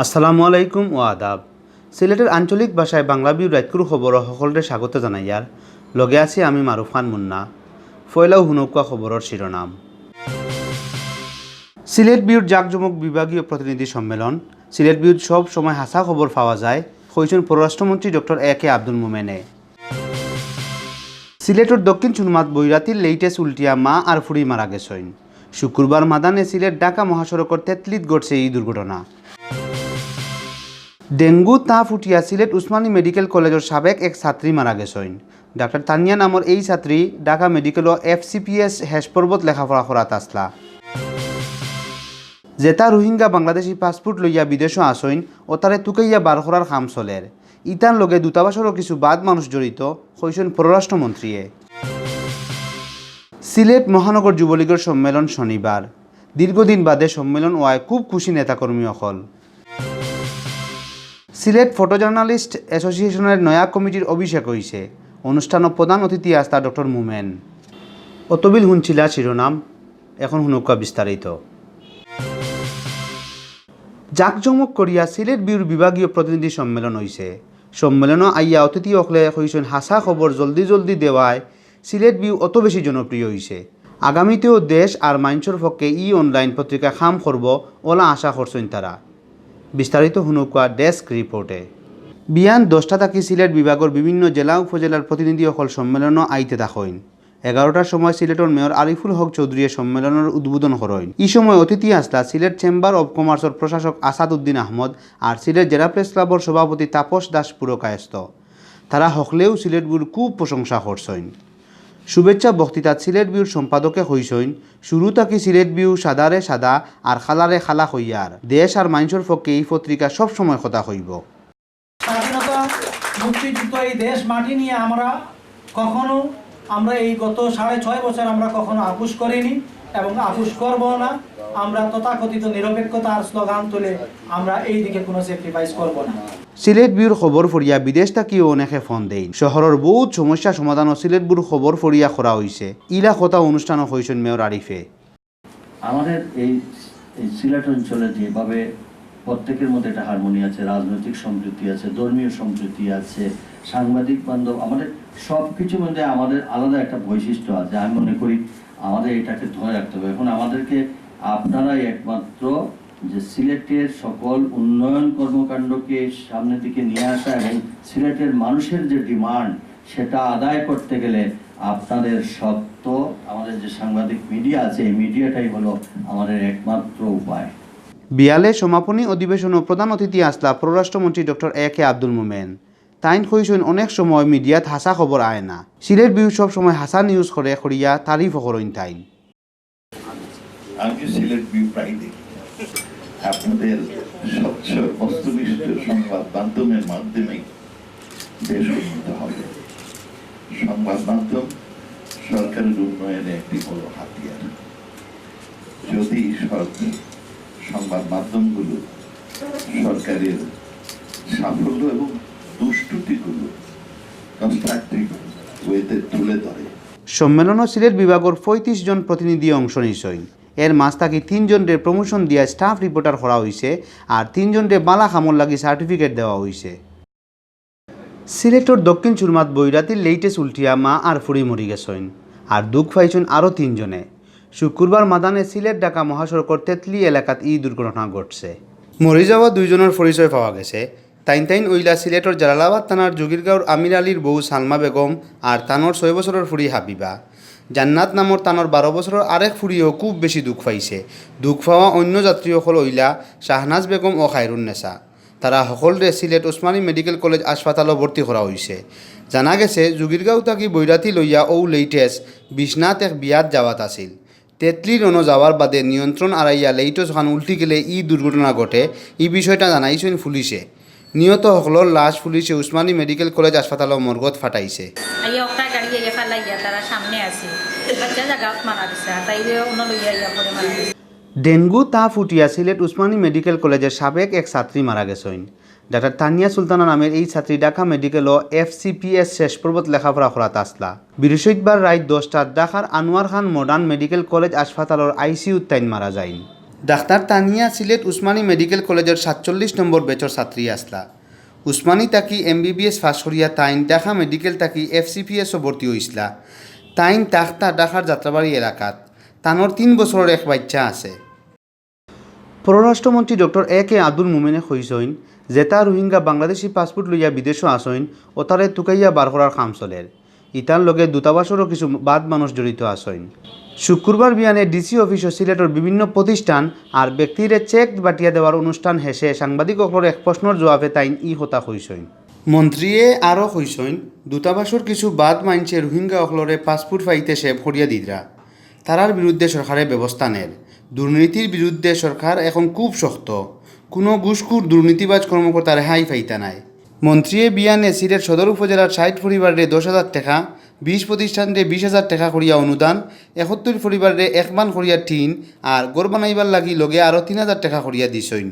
আসসালামু আলাইকুম ও আদাব। সিলেটের আঞ্চলিক ভাষায় বাংলা বিউ রাইতকুর খবর সকলরে স্বাগত জানাইয়ার লগে আছি আমি মারুফ খান মুন্না। ফয়লাও হুনকুয়া খবরের শিরোনাম। সিলেট বিউর জাকজমক বিভাগীয় প্রতিনিধি সম্মেলন। সিলেট বিউর সব সময় হাসা খবর পাওয়া যায় কইছেন পররাষ্ট্রমন্ত্রী ডক্টর এ.কে আব্দুল মোমেনে। সিলেটের দক্ষিণ সুরমাত বৈরাতির লেইটেস্ট উল্টিয়া মা আর ফুড়ি মারা গেছেন। শুক্রবার মাদানে সিলেট ঢাকা মহাসড়কের তেতলিত ঘটছে এই দুর্ঘটনা। ডেঙ্গু তাপ উঠিয়া সিলেট উসমানী মেডিকেল কলেজের সাবেক এক ছাত্রী মারা গেছেন। ডাক্তার তানিয়া নামের এই ছাত্রী ঢাকা মেডিকেল FCPS হেসপর্বত লেখাপড়া করাত আসলা। জেতা রোহিঙ্গা বাংলাদেশি পাসপোর্ট লইয়া বিদেশও আসইন ও তারে তুকাইয়া বার করার কাম চলের। ইতার লগে দূতাবাসেরও কিছু বাদ মানুষ জড়িত কইছেন পররাষ্ট্রমন্ত্রীয়ে। সিলেট মহানগর যুবলীগের সম্মেলন শনিবার। দীর্ঘদিন বাদে সম্মেলন ওয়ায় খুব খুশি নেতাকর্মী অকল। সিলেট ফটো জার্নালিস্ট অ্যাসোসিয়েশনের নয়া কমিটির অভিষেক হয়েছে। অনুষ্ঠানত প্রধান অতিথি আসতা ডক্টর মোমেন। অতবিল হুনছিলা শিরোনাম, এখন হুনকা বিস্তারিত। জাকজমক করিয়া সিলেট বিউর বিভাগীয় প্রতিনিধি সম্মেলন হয়েছে। সম্মেলনও আইয়া অতিথি অকলে কইছেন হাসা খবর জলদি জলদি দেওয়ায় সিলেট বিউ অত বেশি জনপ্রিয় হয়েছে। আগামীতেও দেশ আর মাইন্সর পক্ষে অনলাইন পত্রিকা খাম করব ওলা আশা করছেন তারা। বিস্তারিত হুনুকা ডেস্ক রিপোর্টে। বিয়ান 10টা থাকি সিলেট বিভাগের বিভিন্ন জেলা উপজেলার প্রতিনিধিসকল সম্মেলনও আইতে থাকেন। 11টার সময় সিলেটের মেয়র আরিফুল হক চৌধুরী সম্মেলনের উদ্বোধন করেন। এই সময় অতিথি আসলা সিলেট চেম্বার অব কমার্সের প্রশাসক আসাদ উদ্দিন আহমদ আর সিলেট জেলা প্রেস ক্লাবের সভাপতি তাপস দাস পুরকায়স্ত। তারা হকলেও সিলেট বিউর খুব প্রশংসা করছেন। শুভেচ্ছা বক্তৃতাত সিলেট বিউর সম্পাদকে হইসইন শুরু থাকি সিলেট বিউ সাদারে সাদা আর খালারে খালা হইয়ার দেশ আর মাইন্সর পক্ষে এই পত্রিকা সবসময় কথা হইব। স্বাধীনতা মুক্তিযুদ্ধ এই দেশ মাটি নিয়ে আমরা এই গত 6.5 বছর আমরা কখনো আপোষ করিনি এবং আপোষ করব না। আমরা তথাকথিত নিরপেক্ষতার স্লোগান তুলে আমরা এই দিকে কোনো স্যাক্রিফাইস করব না। সিলেট বিউর খবর ফরিয়া বিদেশ থাকিও অনেকে ফোন দেই। শহরের বহুত সমস্যা সমাধান সিলেট বিউর খবর ফরিয়া করা হয়েছে। ইলা কথা অনুষ্ঠানও হয়েছেন মেয়র আরিফে। আমাদের এই সিলেট অঞ্চলে যেভাবে প্রত্যেকের মধ্যে একটা হারমোনি আছে, রাজনৈতিক সম্প্রীতি আছে, ধর্মীয় সম্প্রীতি আছে, সাংবাদিক বান্ধব, আমাদের সব কিছুর মধ্যে আমাদের আলাদা একটা বৈশিষ্ট্য আছে। আমি মনে করি আমাদের এটাকে ধরে রাখতে হবে। এখন আমাদেরকে আপনারাই একমাত্র যে সিলেটের সকল উন্নয়ন কর্মকাণ্ডকে সামনের দিকে নিয়ে আসা এবং সিলেটের মানুষের যে ডিমান্ড সেটা আদায় করতে গেলে আপনাদের সত্য আমাদের যে সাংবাদিক মিডিয়া আছে এই মিডিয়াটাই হলো আমাদের একমাত্র উপায়। বিয়ালে সমাপনী অধিবেশনও প্রধান অতিথি আসলা পররাষ্ট্রমন্ত্রী ডক্টর এ.কে আব্দুল মোমেন। তাইন কইছেন অনেক সময় মিডিয়াত হাসা খবর আয় না। সিলেট বিউ সব সময় হাসা নিউজ করে করিয়া তারিফ করেন তাইন। আমি সিলেট বিউ প্রায় দেখি। আপনাদের স্বচ্ছ বস্তুনিষ্ঠ সংবাদ মাধ্যমের মাধ্যমে দেশ উন্নত হবে। সংবাদ মাধ্যম সরকারের উন্নয়নে একটি বড় হাতিয়ার। যদি সংবাদ মাধ্যমগুলো সরকারের সাফল্য এবং দুষ্টুটিগুলো কনস্ট্রাকটিভ ওয়েতে তুলে ধরে। সম্মেলনও সিলেট বিভাগের 35 জন প্রতিনিধি অংশ নিছেন। এর মাঝ থাকি 3 জনের প্রমোশন দিয়া স্টাফ রিপোর্টার করা হয়েছে আর 3 জনের বালা খামর লাগি সার্টিফিকেট দেওয়া হয়েছে। সিলেটের দক্ষিণ সুরমাত বৈরাতির লেইটেস্ট উল্টিয়া মা আর ফুড়ি মরি গেছেন আর দুঃখ পাইছেন আরও 3 জনে। শুক্রবার মাদানে সিলেট ঢাকা মহাসড়কের তেতলি এলাকাত এই দুর্ঘটনা ঘটছে। মরি যাওয়া 2 জনের পরিচয় পাওয়া গেছে। তাইন ওইলা সিলেটের জালালাবাদ থানার জগিরগাঁওর আমির আলীর বউ সালমা বেগম আর তানোর 6 বছরের ফুড়ি হাবিবা। জান্নাত নামর তানোর 12 বছরের আরেক ফুড়িও খুব বেশি দুঃখ পাইছে। দুঃখ পাওয়া অন্য যাত্রীসকল ওইলা শাহনাজ বেগম ও খায়রুন্নেসা। তারা সকলরে সিলেট ওসমানী মেডিকেল কলেজ হাসপাতালও ভর্তি করা হয়েছে। জানা গেছে জগিরগাঁও থাকি বৈরাতি লইয়া ও লেইটেস্ট বিছনাত এক বিয়াত যাওয়াত আছিল। তেতলির অন্য যাওয়ার বাদে নিয়ন্ত্রণ আড়াইয়া লেইটেস্ট খান উল্টি গেলে ই দুর্ঘটনা ঘটে। এই বিষয়টা জানাইছেন পুলিশে। নিহত সকলের লাশ পুলিশে উসমানী মেডিকেল কলেজ হাসপাতালের মর্গত ফাটাইছে। ডেঙ্গু তাপ উঠিয়া সিলেট উসমানী মেডিকেল কলেজের সাবেক এক ছাত্রী মারা গেছেন। ডাক্তার তানিয়া সুলতানা নামের এই ছাত্রী ঢাকা মেডিকেল FCPS শেষ পর্বত লেখাপড়া করাত আসলা। বৃহস্পতিবার রাত 10টার ঢাকার আনোয়ার খান মডার্ন মেডিকেল কলেজ হাসপাতালের ICU তাইন মারা যায়। ডাক্তার তানিয়া সিলেট উসমানী মেডিকেল কলেজের 47 নম্বর বেচর ছাত্রী আসলা। উসমানী তাকি MBBS পাস করিয়া তাইন ঢাকা মেডিকেল তাকি FCPSও ভর্তি হইসলা। তাইন তাখতা ঢাকার যাত্রাবাড়ি এলাকাত। তানোর 3 বছরের এক বাচ্চা আছে। পররাষ্ট্রমন্ত্রী ডক্টর AK আব্দুল মোমেনে কইসইন জেতা রোহিঙ্গা বাংলাদেশি পাসপোর্ট লইয়া বিদেশও আসইন ও তারে তুকাইয়া বার করার কাম চলের। ইতার লগে দূতাবাসেরও কিছু বাদ মানুষ জড়িত আসইন। শুক্রবার বিয়ানে ডিসি অফিস ও সিলেটের বিভিন্ন প্রতিষ্ঠান আর ব্যক্তিরে চেক বাটিয়া দেওয়ার অনুষ্ঠান শেষে সাংবাদিকসকলের এক প্রশ্নের জবাবে তাইন হতা কইসইন। মন্ত্রীয়ে আরও কইসইন দূতাবাসের কিছু বাদ মানছে রোহিঙ্গা অকলরে পাসপোর্ট পাইতে সেভ করিয়া দিদরা। তারার বিরুদ্ধে সরকারের ব্যবস্থা নের। দুর্নীতির বিরুদ্ধে সরকার এখন খুব শক্ত। কোনো ঘুষখোর দুর্নীতিবাজ কর্মকর্তা রেহাই পাইতা নাই। মন্ত্রীয়ে বিয়ানে সিলেট সদর উপজেলার 60 পরিবারে 10,000 টাকা, 20 প্রতিষ্ঠানে 20,000 টাকা করিয়া অনুদান, 71 পরিবারে 1 মান করিয়া টিন আর গড় বানাইবার লাগি লগে আরও 3,000 টাকা করিয়া দিছইন।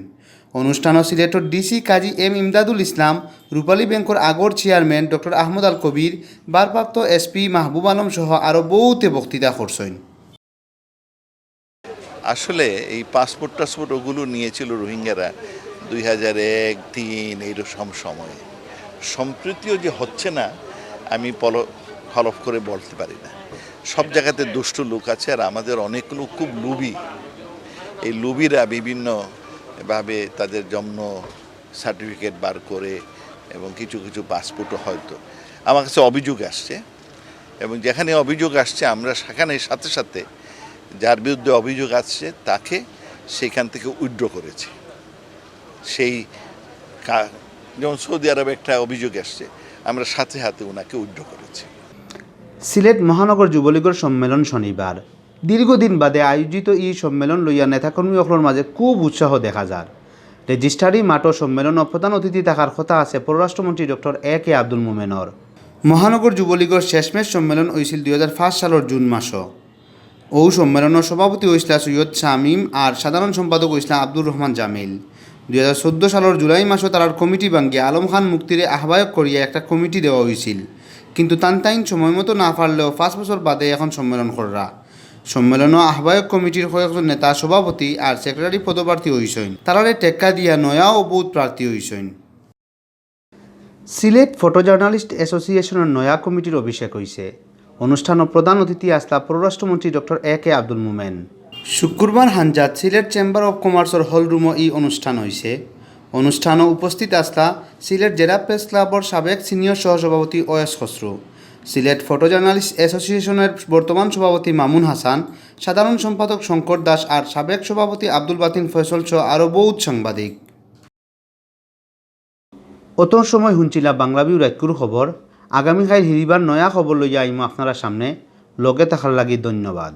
অনুষ্ঠানও সিলেটর ডিসি কাজী M ইমদাদুল ইসলাম, রূপালী ব্যাংকের আগর চেয়ারম্যান ডক্টর আহমদ আল কবির, ভারপ্রাপ্ত SP মাহবুব আলম সহ আরও বহুতে বক্তৃতা করছেন। আসলে এই পাসপোর্ট ওগুলো নিয়েছিল রোহিঙ্গারা 2001-3 এইরকম সময়ে। সম্প্রতিও যে হচ্ছে না আমি হলফ করে বলতে পারি না। সব জায়গাতে দুষ্ট লোক আছে আর আমাদের অনেক লোক খুব লোভী। এই লোভীরা বিভিন্নভাবে তাদের জন্ম সার্টিফিকেট বার করে এবং কিছু কিছু পাসপোর্টও হয়তো আমার কাছে অভিযোগ আসছে এবং যেখানে অভিযোগ আসছে আমরা সেখানে সাথে সাথে যার বিরুদ্ধে অভিযোগ আসছে তাকে সেখান থেকে উইথড্র করেছি। সেই যেমন সৌদি আরবে একটা অভিযোগ আসছে আমরা সাথে সাথে ওনাকে উইথড্র করেছি। সিলেট মহানগর যুবলীগের সম্মেলন শনিবার। দীর্ঘদিন বাদে আয়োজিত এই সম্মেলন লইয়া নেতাকর্মীসকলের মাঝে খুব উৎসাহ দেখা যায়। রেজিস্ট্রারি মাঠ সম্মেলন ও প্রধান অতিথি থাকার কথা আছে পররাষ্ট্রমন্ত্রী ডক্টর AK আব্দুল মোমেনর। মহানগর যুবলীগের শেষমেশ সম্মেলন হয়েছিল 2005 সালের জুন মাসও। ও সম্মেলনের সভাপতি হয়েছিল সৈয়দ শামীম আর সাধারণ সম্পাদক হয়েছিল আব্দুর রহমান জামিল। 2014 সালের জুলাই মাসও তার কমিটি ভাঙ্গিয়ে আলম খান মুক্তিরে আহ্বায়ক করিয়া একটা কমিটি দেওয়া হয়েছিল, কিন্তু তাইন সময় মতো না পারলেও 5 বছর বাদে এখন সম্মেলন কররা। সম্মেলনও আহ্বায়ক কমিটির কয়েকজন নেতা সভাপতি আর সেক্রেটারি পদপ্রার্থী হয়েছেন। তারারে টেক্কা দিয়া নয়া ও বহুত প্রার্থী হয়েছেন। সিলেট ফটো জার্নালিস্ট অ্যাসোসিয়েশনের নয়া কমিটির অভিষেক হয়েছে। অনুষ্ঠানও প্রধান অতিথি আসলা পররাষ্ট্রমন্ত্রী ডক্টর AK আব্দুল মোমেন। শুক্রবার হানজাত সিলেট চেম্বার অফ কমার্সের হল রুমও এই অনুষ্ঠান হয়েছে। অনুষ্ঠানও উপস্থিত আসলা সিলেট জেলা প্রেস ক্লাবর সাবেক সিনিয়র সহসভাপতি OS Khasru, Sylhet photo journalist অ্যাসোসিয়েশনের বর্তমান সভাপতি মামুন হাসান, সাধারণ সম্পাদক শঙ্কর দাস আর সাবেক সভাপতি আব্দুল বাতিন ফয়সল সহ আরও বহুত সাংবাদিক। অত সময় শুনছিলা বাংলাবিউ রাইকুর খবর। আগামীকাল হিরিবার নয়া খবর লইয়া আইমো আপনারা সামনে। লগে থাকার লাগি ধন্যবাদ।